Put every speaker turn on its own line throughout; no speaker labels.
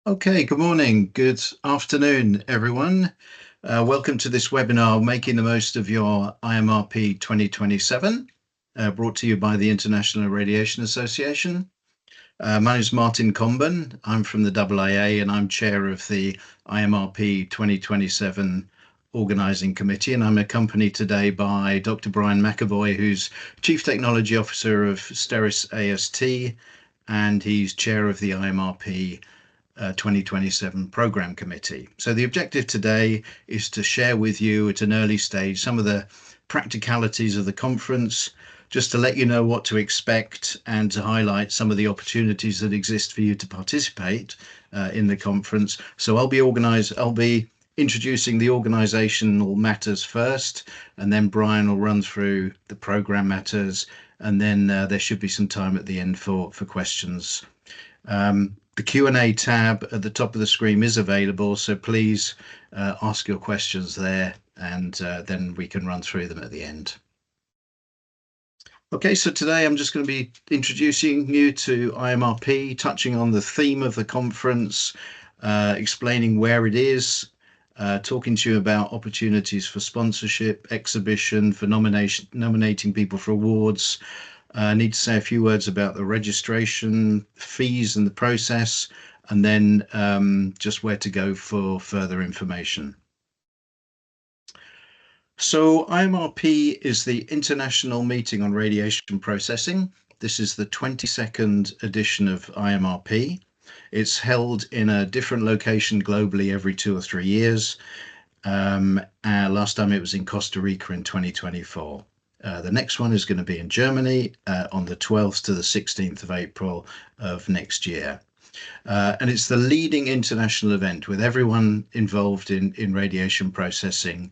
Okay, good morning, good afternoon, everyone. Welcome to this webinar, Making the Most of Your IMRP 2027, brought to you by the International Radiation Association. My name is Martin Comben. I'm from the IIA and I'm chair of the IMRP 2027 Organising Committee, and I'm accompanied today by Dr. Brian McEvoy, who's Chief Technology Officer of STERIS AST, and he's chair of the IMRP 2027 Programme Committee. So the objective today is to share with you at an early stage some of the practicalities of the conference, just to let you know what to expect and to highlight some of the opportunities that exist for you to participate in the conference. So I'll be introducing the organizational matters first, and then Brian will run through the program matters, and then there should be some time at the end for questions. The Q&A tab at the top of the screen is available, so please ask your questions there, and then we can run through them at the end. Okay, so today I'm just going to be introducing you to IMRP, touching on the theme of the conference, explaining where it is, talking to you about opportunities for sponsorship, exhibition, for nominating people for awards. I need to say a few words about the registration fees and the process, and then just where to go for further information. So IMRP is the International Meeting on Radiation Processing. This is the 22nd edition of IMRP. It's held in a different location globally every 2 or 3 years. Last time it was in Costa Rica in 2024. The next one is going to be in Germany on the 12th to the 16th of April of next year. And it's the leading international event with everyone involved in radiation processing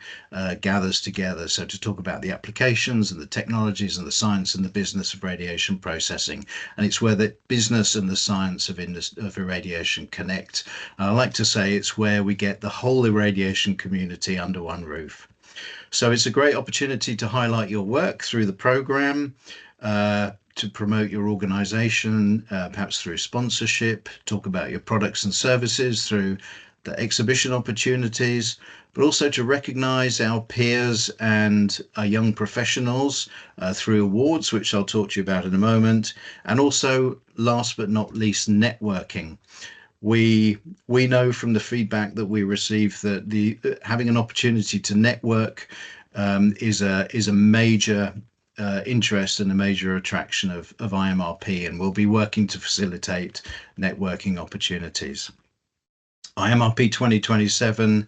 gathers together. So to talk about the applications and the technologies and the science and the business of radiation processing. And it's where the business and the science of irradiation connect. I like to say it's where we get the whole irradiation community under one roof. So it's a great opportunity to highlight your work through the program, to promote your organization, perhaps through sponsorship, talk about your products and services through the exhibition opportunities, but also to recognize our peers and our young professionals through awards, which I'll talk to you about in a moment. And also, last but not least, networking. We know from the feedback that we receive that having an opportunity to network is a major interest and a major attraction of IMRP, and we'll be working to facilitate networking opportunities. IMRP 2027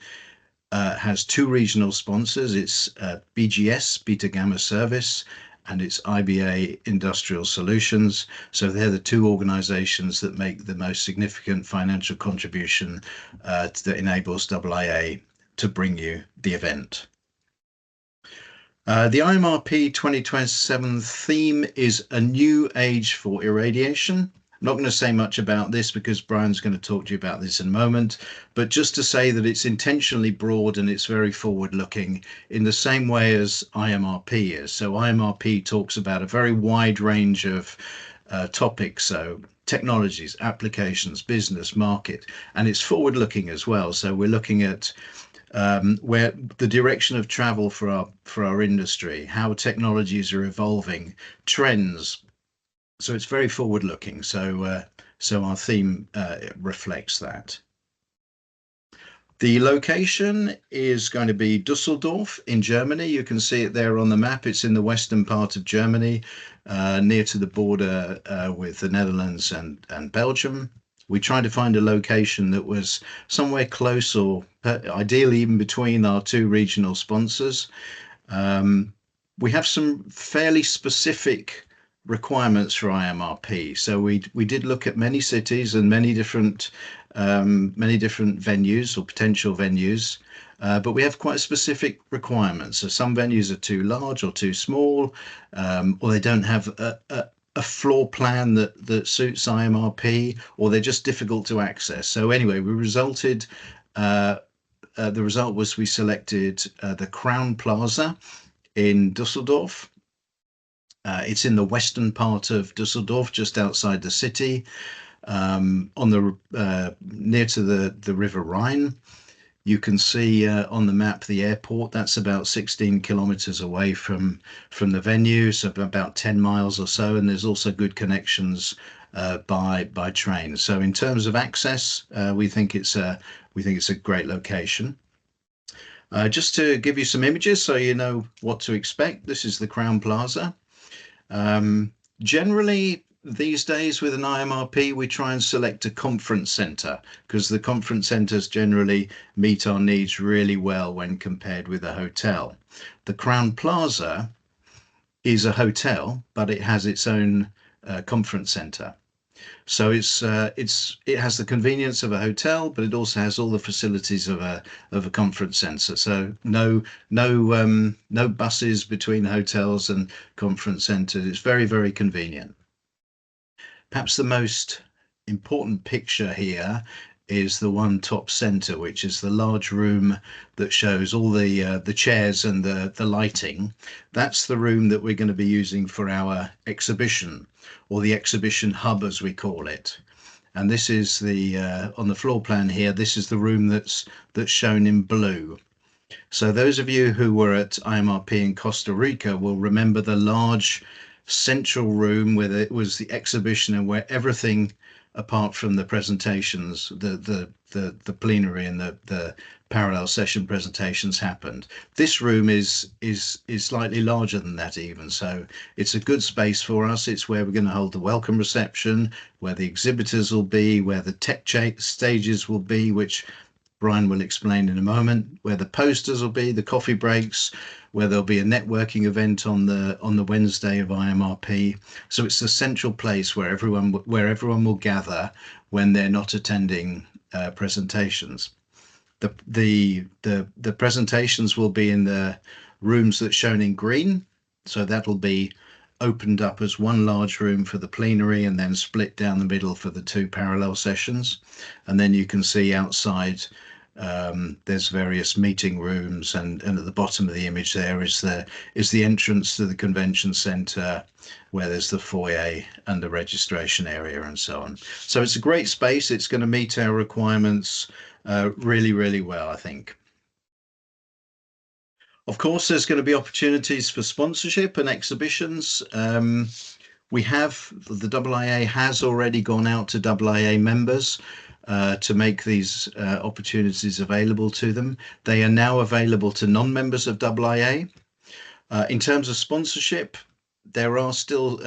has 2 regional sponsors. It's BGS, Beta Gamma Service, and it's IBA Industrial Solutions. So they're the 2 organizations that make the most significant financial contribution that enables IIA to bring you the event. The IMRP 2027 theme is a new age for irradiation. I'm not going to say much about this because Brian's going to talk to you about this in a moment, but just to say that it's intentionally broad and it's very forward-looking in the same way as IMRP is. So IMRP talks about a very wide range of topics, so technologies, applications, business, market, and it's forward-looking as well. So we're looking at where the direction of travel for our industry, how technologies are evolving, trends. So it's very forward-looking. So our theme reflects that. The location is going to be Dusseldorf in Germany. You can see it there on the map. It's in the western part of Germany, near to the border with the Netherlands and Belgium. We tried to find a location that was somewhere close, or ideally even between our 2 regional sponsors. We have some fairly specific requirements for IMRP. So we did look at many cities and many different venues or potential venues, but we have quite specific requirements. So some venues are too large or too small, or they don't have a floor plan that suits IMRP, or they're just difficult to access. So anyway, the result was we selected the Crown Plaza in Dusseldorf. It's in the western part of Dusseldorf, just outside the city. on the near to the River Rhine. You can see on the map the airport. That's about 16 kilometers away from the venue, so about 10 miles or so. And there's also good connections by train. So in terms of access, we think it's a great location. Just to give you some images so you know what to expect, this is the Crowne Plaza. Generally, these days with an IMRP, we try and select a conference centre because the conference centres generally meet our needs really well when compared with a hotel. The Crowne Plaza is a hotel, but it has its own conference centre. So it has the convenience of a hotel, but it also has all the facilities of a conference centre. So no buses between hotels and conference centres. It's very, very convenient. Perhaps the most important picture here is the one top center, which is the large room that shows all the chairs and the lighting. That's the room that we're going to be using for our exhibition, or the exhibition hub as we call it. And this is the on the floor plan here, this is the room that's shown in blue. So those of you who were at IMRP in Costa Rica will remember the large central room where it was the exhibition and where everything apart from the presentations, the plenary and the parallel session presentations happened. This room is slightly larger than that even, so it's a good space for us. It's where we're going to hold the welcome reception, where the exhibitors will be, where the tech stages will be, which Brian will explain in a moment, where the posters will be, the coffee breaks, where there'll be a networking event on the Wednesday of IMRP. So it's the central place where everyone will gather when they're not attending presentations. The presentations will be in the rooms that's shown in green. So that'll be opened up as one large room for the plenary and then split down the middle for the two parallel sessions. And then you can see outside there's various meeting rooms, and at the bottom of the image there is the entrance to the convention center, where there's the foyer and the registration area and so on. So it's a great space. It's going to meet our requirements really, really well, I think. Of course, there's going to be opportunities for sponsorship and exhibitions. We have, the IIA has already gone out to IIA members to make these opportunities available to them. They are now available to non-members of IIA. In terms of sponsorship, there are still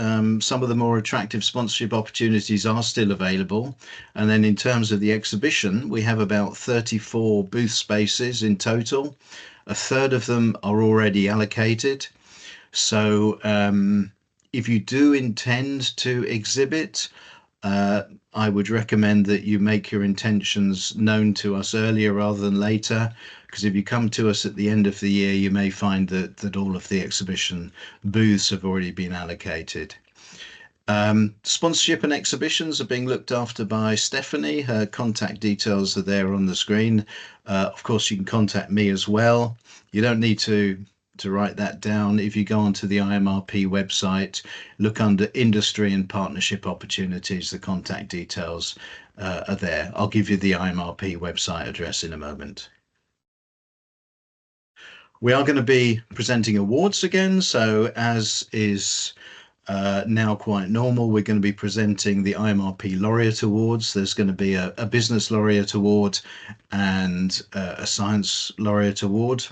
some of the more attractive sponsorship opportunities are still available. And then in terms of the exhibition, we have about 34 booth spaces in total. A third of them are already allocated. So if you do intend to exhibit, I would recommend that you make your intentions known to us earlier rather than later, because if you come to us at the end of the year, you may find that all of the exhibition booths have already been allocated. Sponsorship and exhibitions are being looked after by Stephanie. Her contact details are there on the screen. Of course, you can contact me as well. You don't need to write that down. If you go onto the IMRP website, look under industry and partnership opportunities, the contact details are there. I'll give you the IMRP website address in a moment. We are going to be presenting awards again, so as is now quite normal, we're going to be presenting the IMRP Laureate Awards. There's going to be a Business Laureate Award and a Science Laureate Award.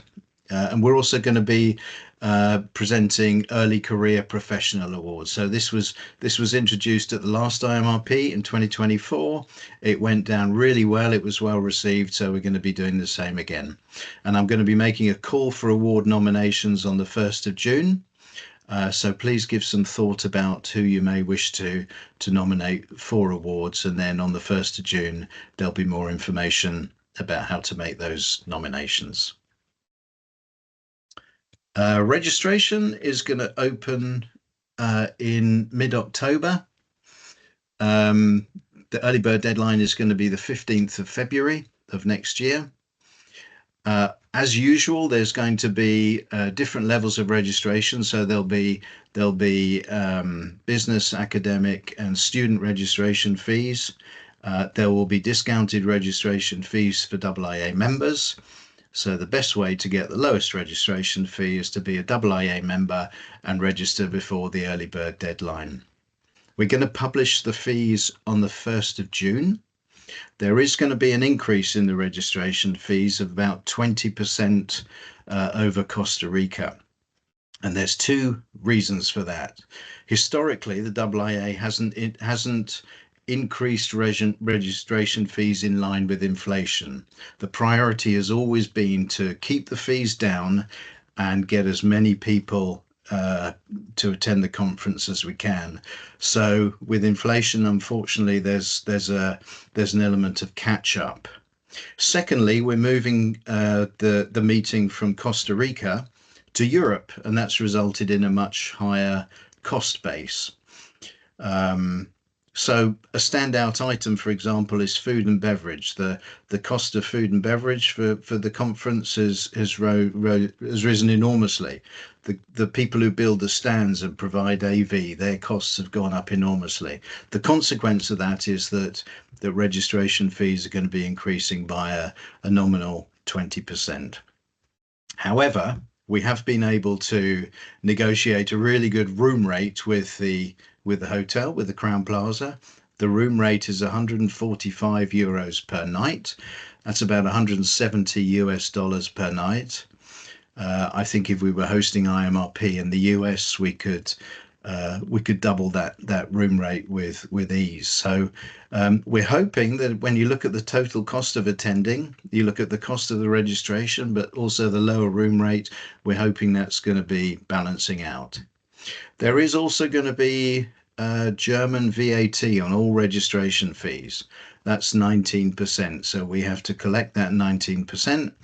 And we're also going to be presenting Early Career Professional Awards. So this was introduced at the last IMRP in 2024. It went down really well. It was well received. So we're going to be doing the same again. And I'm going to be making a call for award nominations on the 1st of June. So please give some thought about who you may wish to nominate for awards. And then on the 1st of June, there'll be more information about how to make those nominations. Registration is going to open in mid-October. The early bird deadline is going to be the 15th of February of next year. As usual, there's going to be different levels of registration. So there'll be business, academic, and student registration fees. There will be discounted registration fees for IIA members. So the best way to get the lowest registration fee is to be a IIA member and register before the early bird deadline. We're going to publish the fees on the 1st of June. There is going to be an increase in the registration fees of about 20% over Costa Rica. And there's two reasons for that. Historically, the IIA hasn't increased registration fees in line with inflation. The priority has always been to keep the fees down and get as many people to attend the conference as we can. So with inflation, unfortunately, there's an element of catch up. Secondly, we're moving the meeting from Costa Rica to Europe, and that's resulted in a much higher cost base. So a standout item, for example, is food and beverage. The cost of food and beverage for the conference has risen enormously. The people who build the stands and provide AV, their costs have gone up enormously. The consequence of that is that the registration fees are going to be increasing by a nominal 20%. However, we have been able to negotiate a really good room rate with the hotel, with the Crowne Plaza. The room rate is 145 euros per night. That's about 170 US dollars per night. I think if we were hosting IMRP in the US, we could double that room rate with ease. So we're hoping that when you look at the total cost of attending, you look at the cost of the registration, but also the lower room rate, we're hoping that's going to be balancing out. There is also going to be German VAT on all registration fees. That's 19%. So we have to collect that 19%,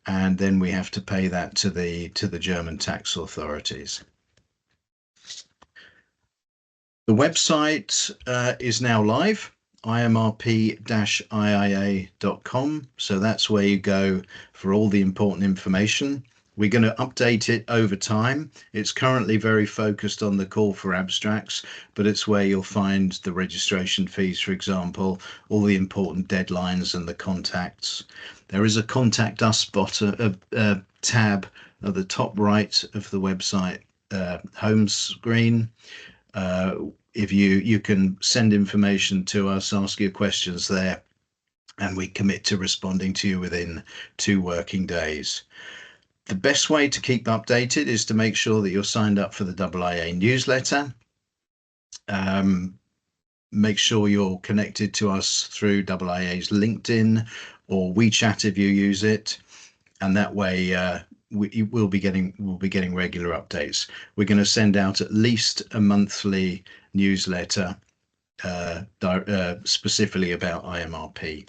and then we have to pay that to the German tax authorities. The website is now live, imrp-iia.com. So that's where you go for all the important information. We're going to update it over time. It's currently very focused on the call for abstracts, but it's where you'll find the registration fees, for example, all the important deadlines and the contacts. There is a Contact Us tab at the top right of the website home screen. If you can send information to us, ask your questions there, and we commit to responding to you within 2 working days. The best way to keep updated is to make sure that you're signed up for the IIA newsletter. Make sure you're connected to us through IIA's LinkedIn or WeChat if you use it, and that way we'll be getting regular updates. We're going to send out at least a monthly newsletter specifically about IMRP.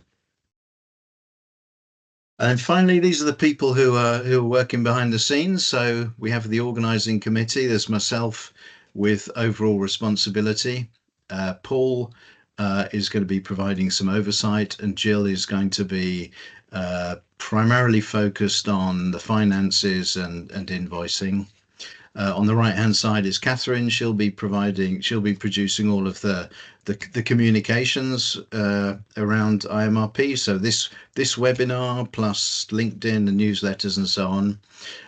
And finally, these are the people who are working behind the scenes. So we have the Organising Committee. There's myself with overall responsibility. Paul is going to be providing some oversight, and Jill is going to be primarily focused on the finances and invoicing. On the right hand side is Catherine. She'll be producing all of the communications around IMRP. So this webinar plus LinkedIn and newsletters and so on.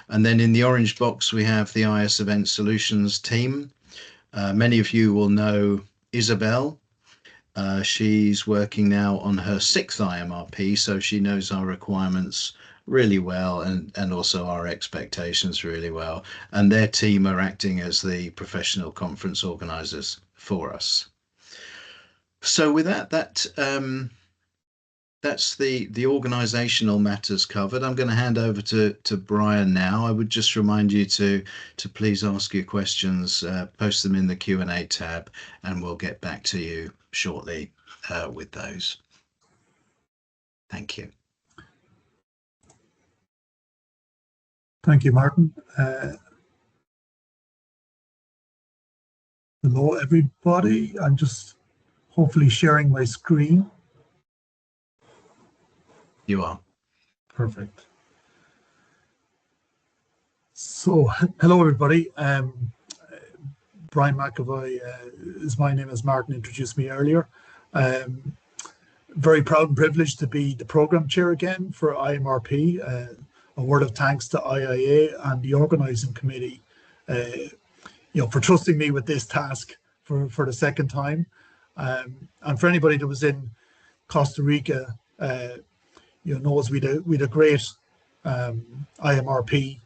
And then in the orange box we have the IS Event Solutions team. Many of you will know Isabel. She's working now on her 6th IMRP, so she knows our requirements really well and also our expectations really well. And their team are acting as the professional conference organizers for us. So with that's the organizational matters covered. I'm going to hand over to Brian now. I would just remind you to please ask your questions, post them in the Q&A tab, and we'll get back to you shortly with those. Thank you.
Thank you, Martin. Hello, everybody. I'm just hopefully sharing my screen.
You are.
Perfect. So, hello everybody. Brian McEvoy is my name, as Martin introduced me earlier. Very proud and privileged to be the program chair again for IMRP. A word of thanks to IIA and the Organising Committee, for trusting me with this task for the second time. And for anybody that was in Costa Rica, knows we had a great IMRP,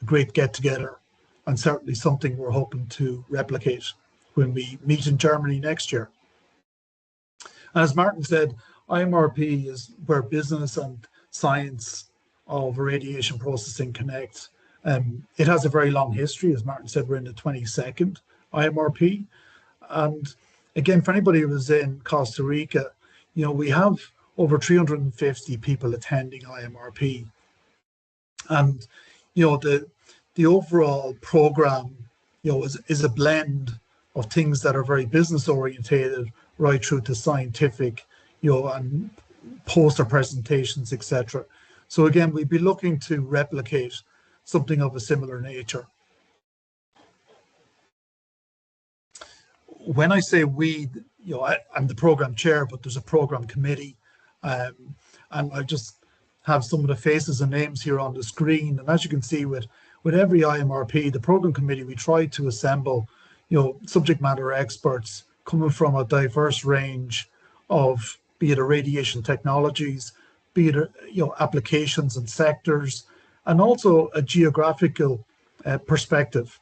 a great get together, and certainly something we're hoping to replicate when we meet in Germany next year. As Martin said, IMRP is where business and science of radiation processing connect. It has a very long history. As Martin said, we're in the 22nd IMRP. And again, for anybody who was in Costa Rica, we have over 350 people attending IMRP. And, the overall program, is a blend of things that are very business orientated right through to scientific, and poster presentations, etc. So again, we'd be looking to replicate something of a similar nature. When I say we, I'm the program chair, but there's a program committee, and I just have some of the faces and names here on the screen. And as you can see, with every IMRP, the program committee, we try to assemble, subject matter experts coming from a diverse range of, be it radiation technologies, be it applications and sectors, and also a geographical perspective.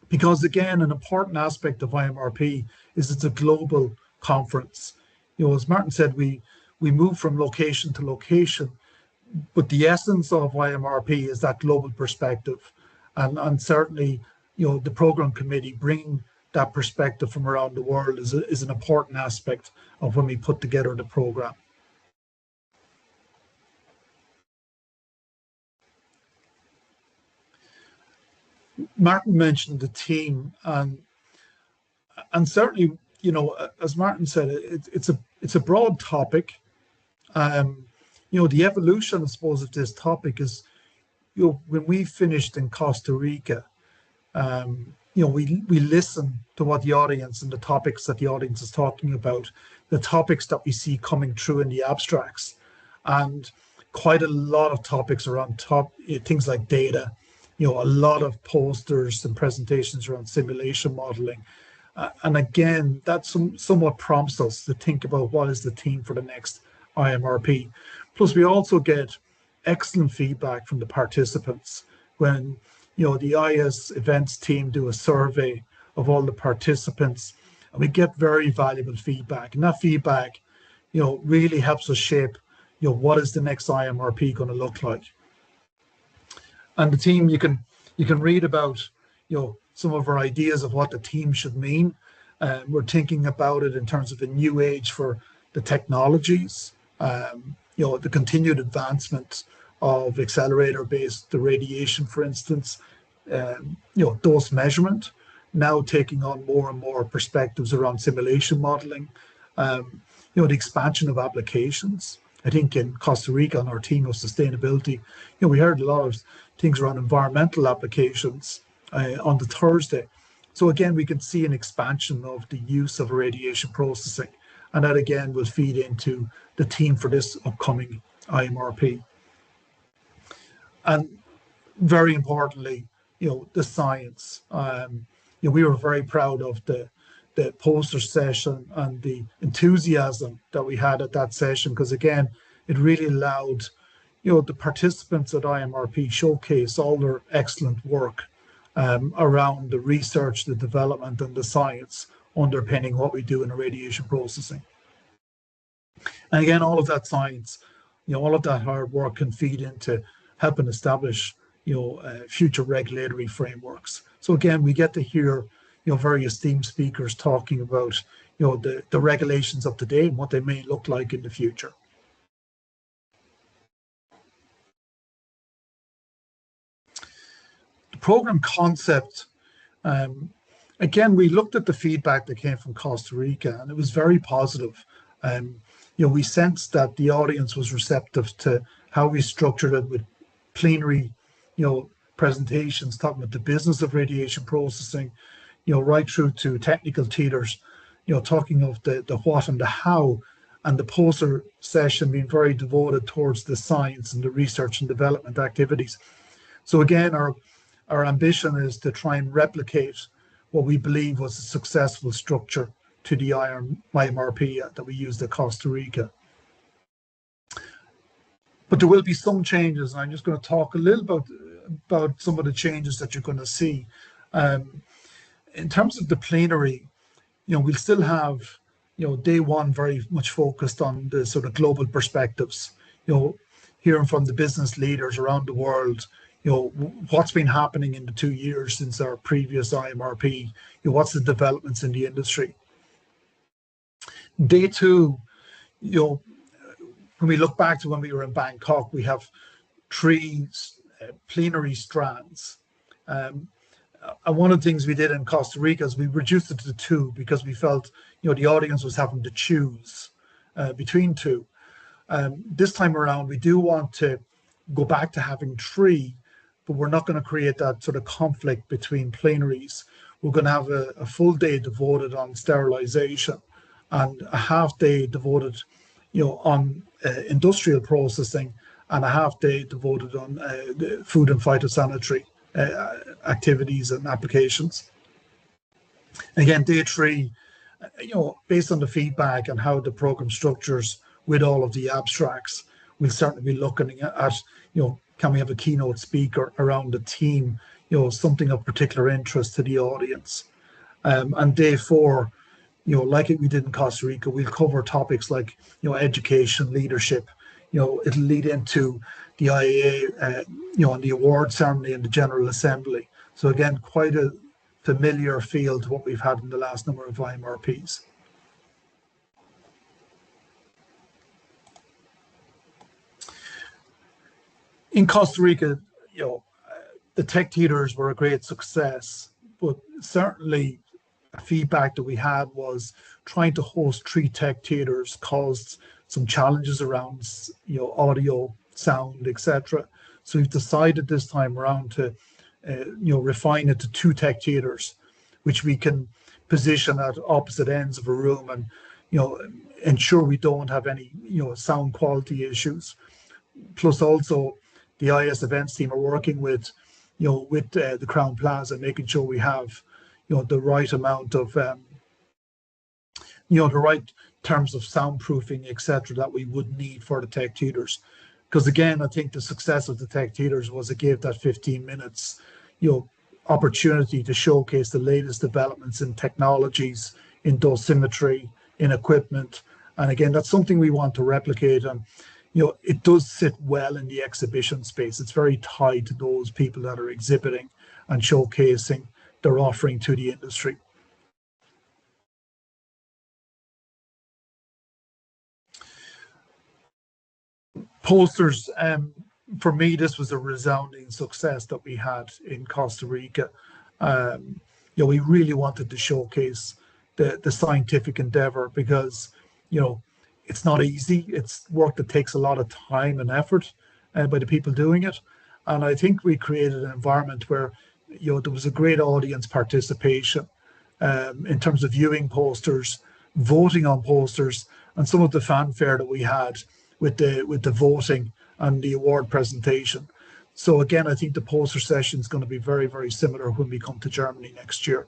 Because again, an important aspect of IMRP is it's a global conference. As Martin said, we move from location to location, but the essence of IMRP is that global perspective. And certainly, the program committee bringing that perspective from around the world is an important aspect of when we put together the program. Martin mentioned the team, and certainly, as Martin said, it's a broad topic. The evolution, I suppose, of this topic is, when we finished in Costa Rica, we listen to what the audience and the topics that the audience is talking about, the topics that we see coming through in the abstracts, and quite a lot of topics around things like data, a lot of posters and presentations around simulation modeling. And again, that somewhat prompts us to think about what is the theme for the next IMRP. Plus, we also get excellent feedback from the participants when, the IS events team do a survey of all the participants, and we get very valuable feedback. And that feedback, really helps us shape, what is the next IMRP going to look like. And the team, you can read about, some of our ideas of what the team should mean. We're thinking about it in terms of a new age for the technologies, the continued advancement of accelerator-based radiation, for instance, dose measurement, now taking on more and more perspectives around simulation modeling, the expansion of applications. I think in Costa Rica, on our team of sustainability, we heard a lot of things around environmental applications on the Thursday. So again, we can see an expansion of the use of radiation processing, and that again will feed into the theme for this upcoming IMRP. And very importantly, the science. We were very proud of the poster session and the enthusiasm that we had at that session, because again, it really allowed, the participants at IMRP showcase all their excellent work around the research, the development, and the science underpinning what we do in radiation processing. And again, all of that science, all of that hard work can feed into helping establish, future regulatory frameworks. So again, we get to hear, very esteemed speakers talking about, the regulations of today and what they may look like in the future. The program concept, again, we looked at the feedback that came from Costa Rica, and it was very positive. We sensed that the audience was receptive to how we structured it with plenary, presentations talking about the business of radiation processing, right through to technical theaters, talking of the what and the how, and the poster session being very devoted towards the science and the research and development activities. So again, our ambition is to try and replicate what we believe was a successful structure to the IMRP that we used at Costa Rica. But there will be some changes, and I'm just going to talk a little about some of the changes that you're going to see. In terms of the plenary, we'll still have, day one very much focused on the sort of global perspectives, hearing from the business leaders around the world, what's been happening in the 2 years since our previous IMRP, what's the developments in the industry. Day two, when we look back to when we were in Bangkok, we have 3 plenary strands. And one of the things we did in Costa Rica is we reduced it to 2 because we felt, the audience was having to choose between 2. This time around, we do want to go back to having 3, but we're not going to create that sort of conflict between plenaries. We're going to have a full day devoted on sterilization and a half day devoted, on industrial processing, and a half day devoted on the food and phytosanitary activities and applications. Again, day 3, based on the feedback and how the program structures with all of the abstracts, we'll certainly be looking at, can we have a keynote speaker around the theme, something of particular interest to the audience. And day 4, like we did in Costa Rica, we'll cover topics like, education, leadership. It'll lead into the IAA, and the award ceremony and the General Assembly. So again, quite a familiar feel to what we've had in the last number of IMRPs. In Costa Rica, the tech theaters were a great success, but certainly feedback that we had was trying to host 3 tech theaters caused some challenges around, audio, sound, etc. So we've decided this time around to, refine it to 2 tech theaters, which we can position at opposite ends of a room and, ensure we don't have any, sound quality issues. Plus also the IS events team are working with, the Crown Plaza, making sure we have, the right amount of, the right terms of soundproofing, etc., that we would need for the tech theaters. Because again, I think the success of the tech theaters was it gave that 15 minutes, opportunity to showcase the latest developments in technologies, in dosimetry, in equipment. And again, that's something we want to replicate. And, it does sit well in the exhibition space. It's very tied to those people that are exhibiting and showcasing their offering to the industry. Posters, for me, this was a resounding success that we had in Costa Rica. We really wanted to showcase the scientific endeavor because, it's not easy. It's work that takes a lot of time and effort by the people doing it. And I think we created an environment where, there was a great audience participation in terms of viewing posters, voting on posters, and some of the fanfare that we had with the voting and the award presentation. So again, I think the poster session is going to be very, very similar when we come to Germany next year.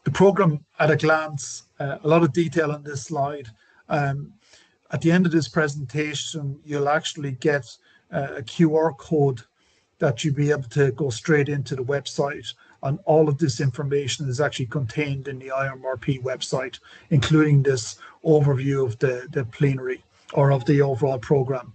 The program at a glance, a lot of detail on this slide. At the end of this presentation, you'll actually get a QR code that you'll be able to go straight into the website. And all of this information is actually contained in the IMRP website, including this overview of the plenary or of the overall program.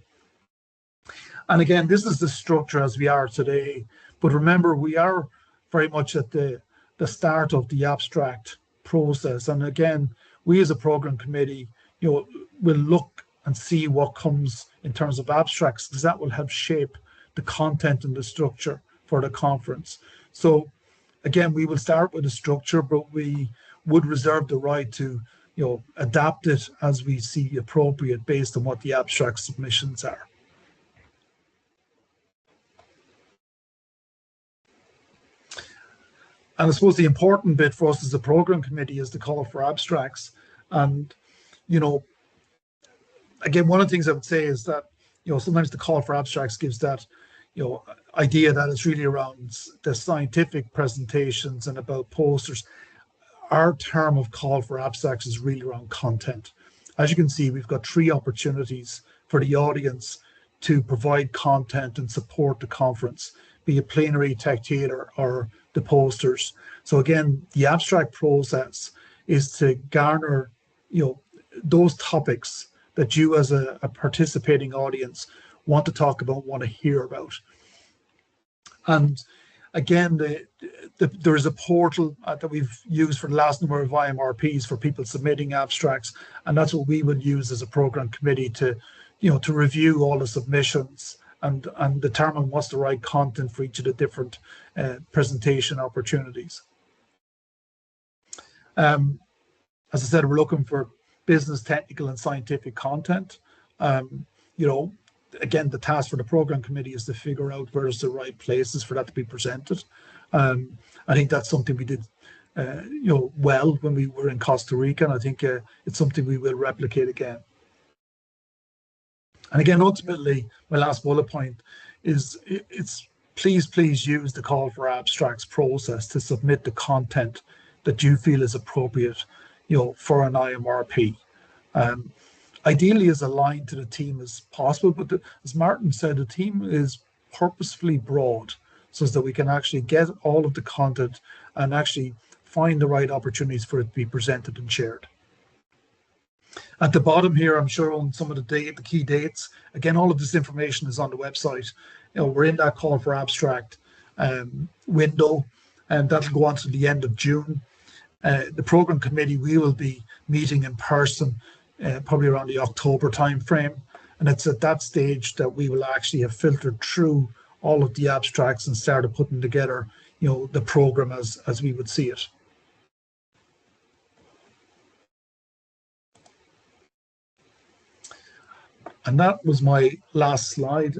And again, this is the structure as we are today. But remember, we are very much at the start of the abstract process. And again, we as a program committee, will look and see what comes in terms of abstracts, because that will help shape the content and the structure for the conference. So again, we will start with a structure, but we would reserve the right to adapt it as we see appropriate based on what the abstract submissions are. And I suppose the important bit for us as a program committee is the call for abstracts. And, again, one of the things I would say is that, sometimes the call for abstracts gives that, idea that it's really around the scientific presentations and about posters. Our term of call for abstracts is really around content. As you can see, we've got 3 opportunities for the audience to provide content and support the conference, be it plenary, tech theatre, or the posters. So again, the abstract process is to garner, those topics that you as a participating audience want to talk about, want to hear about. And again, there is a portal that we've used for the last number of IMRPs for people submitting abstracts, and that's what we would use as a program committee to review all the submissions and determine what's the right content for each of the different presentation opportunities. As I said, we're looking for business, technical, and scientific content. Again, the task for the program committee is to figure out where's the right places for that to be presented. I think that's something we did, well when we were in Costa Rica, and I think it's something we will replicate again. And again, ultimately, my last bullet point is please use the call for abstracts process to submit the content that you feel is appropriate, for an IMRP. Ideally as aligned to the team as possible, but as Martin said, the team is purposefully broad so that we can actually get all of the content and actually find the right opportunities for it to be presented and shared. At the bottom here, I'm sure on some of the key dates, again, all of this information is on the website. We're in that call for abstract window, and that'll go on to the end of June. The program committee, we will be meeting in person probably around the October timeframe, and it's at that stage that we will actually have filtered through all of the abstracts and started putting together, the program as we would see it. And that was my last slide.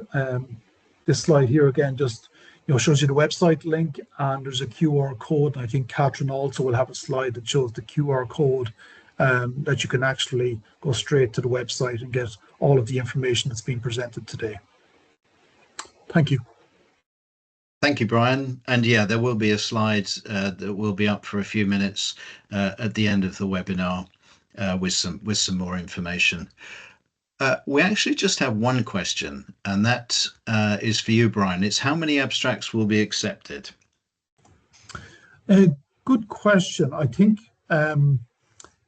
This slide here again just shows you the website link, and there's a QR code. And I think Catherine also will have a slide that shows the QR code that you can actually go straight to the website and get all of the information that's been presented today. Thank you.
Thank you, Brian. And yeah, there will be a slide that will be up for a few minutes at the end of the webinar with some more information. We actually just have one question, and that is for you, Brian. It's how many abstracts will be accepted?
Good question. I think the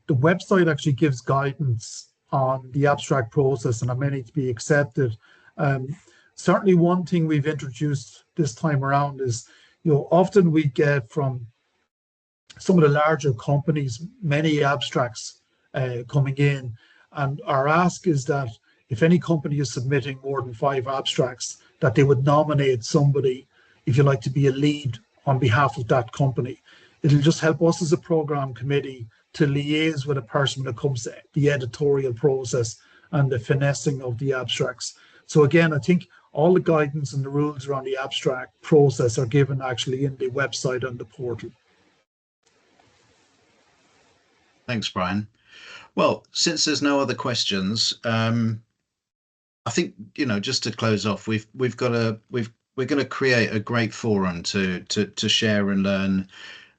website actually gives guidance on the abstract process and how many to be accepted. Certainly one thing we've introduced this time around is, often we get from some of the larger companies, many abstracts coming in. And our ask is that if any company is submitting more than 5 abstracts, that they would nominate somebody, if you like, to be a lead on behalf of that company. It'll just help us as a program committee to liaise with a person when it comes to the editorial process and the finessing of the abstracts. So again, I think all the guidance and the rules around the abstract process are given actually in the website and the portal.
Thanks, Brian. Well, since there's no other questions, I think, just to close off, we're going to create a great forum to share and learn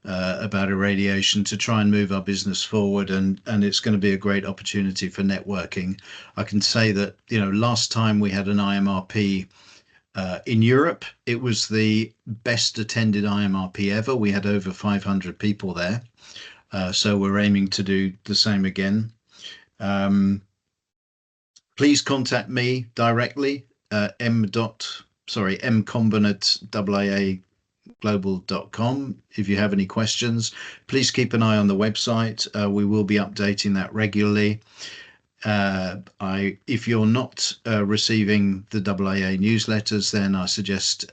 about irradiation, to try and move our business forward, and it's going to be a great opportunity for networking. I can say that last time we had an IMRP in Europe, it was the best attended IMRP ever. We had over 500 people there. So we're aiming to do the same again. Please contact me directly, mcomben@aaglobal.com if you have any questions. Please keep an eye on the website. We will be updating that regularly. If you're not receiving the AAA newsletters, then I suggest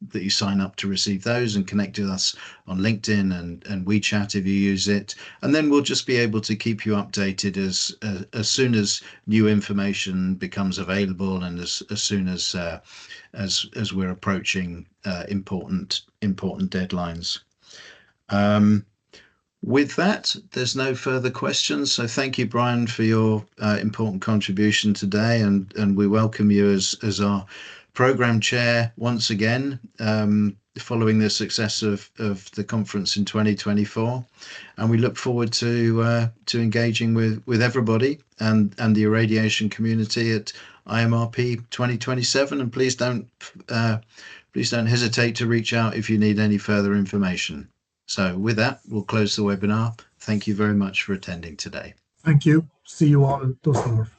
that you sign up to receive those and connect with us on LinkedIn and WeChat if you use it. And then we'll just be able to keep you updated as soon as new information becomes available, and as soon as we're approaching important deadlines. With that, there's no further questions. So thank you, Brian, for your important contribution today, and we welcome you as our program chair once again, following the success of the conference in 2024. And we look forward to engaging with everybody and the irradiation community at IMRP 2027. And please don't hesitate to reach out if you need any further information. So with that, we'll close the webinar. Thank you very much for attending today.
Thank you. See you all in Dusseldorf.